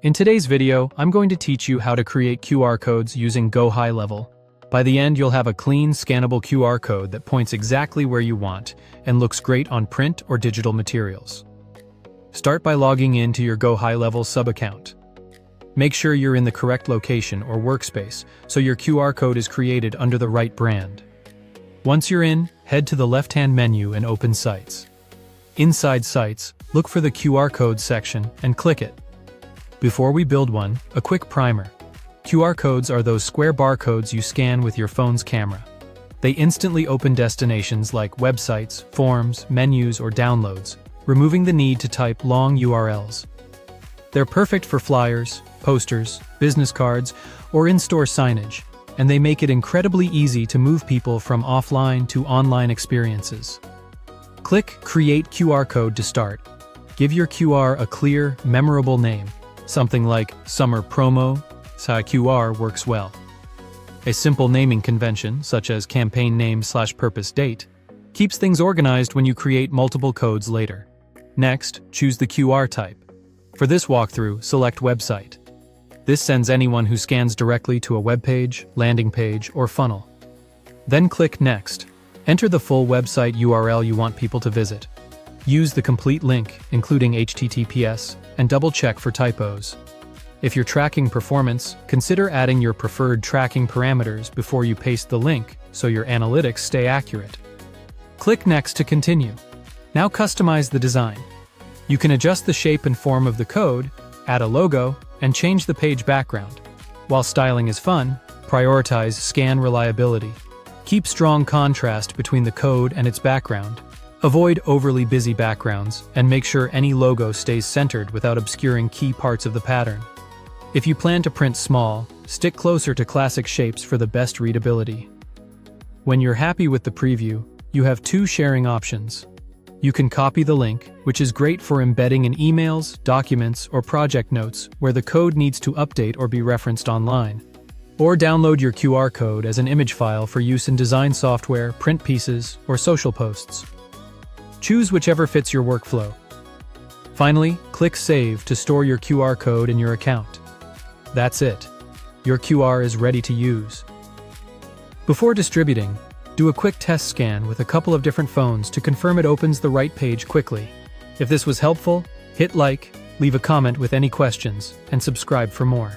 In today's video, I'm going to teach you how to create QR codes using GoHighLevel. By the end, you'll have a clean, scannable QR code that points exactly where you want and looks great on print or digital materials. Start by logging in to your GoHighLevel sub-account. Make sure you're in the correct location or workspace so your QR code is created under the right brand. Once you're in, head to the left-hand menu and open Sites. Inside Sites, look for the QR code section and click it. Before we build one, a quick primer. QR codes are those square barcodes you scan with your phone's camera. They instantly open destinations like websites, forms, menus, or downloads, removing the need to type long URLs. They're perfect for flyers, posters, business cards, or in-store signage, and they make it incredibly easy to move people from offline to online experiences. Click Create QR Code to start. Give your QR a clear, memorable name. Something like Summer Promo QR works well. A simple naming convention, such as campaign name/purpose date, keeps things organized when you create multiple codes later. Next, choose the QR type. For this walkthrough, select Website. This sends anyone who scans directly to a web page, landing page, or funnel. Then click Next. Enter the full website URL you want people to visit. Use the complete link, including HTTPS, and double-check for typos. If you're tracking performance, consider adding your preferred tracking parameters before you paste the link so your analytics stay accurate. Click Next to continue. Now customize the design. You can adjust the shape and form of the code, add a logo, and change the page background. While styling is fun, prioritize scan reliability. Keep strong contrast between the code and its background. Avoid overly busy backgrounds, and make sure any logo stays centered without obscuring key parts of the pattern. If you plan to print small, stick closer to classic shapes for the best readability. When you're happy with the preview, you have two sharing options. You can copy the link, which is great for embedding in emails, documents, or project notes where the code needs to update or be referenced online. Or download your QR code as an image file for use in design software, print pieces, or social posts. Choose whichever fits your workflow. Finally, click Save to store your QR code in your account. That's it. Your QR is ready to use. Before distributing, do a quick test scan with a couple of different phones to confirm it opens the right page quickly. If this was helpful, hit like, leave a comment with any questions, and subscribe for more.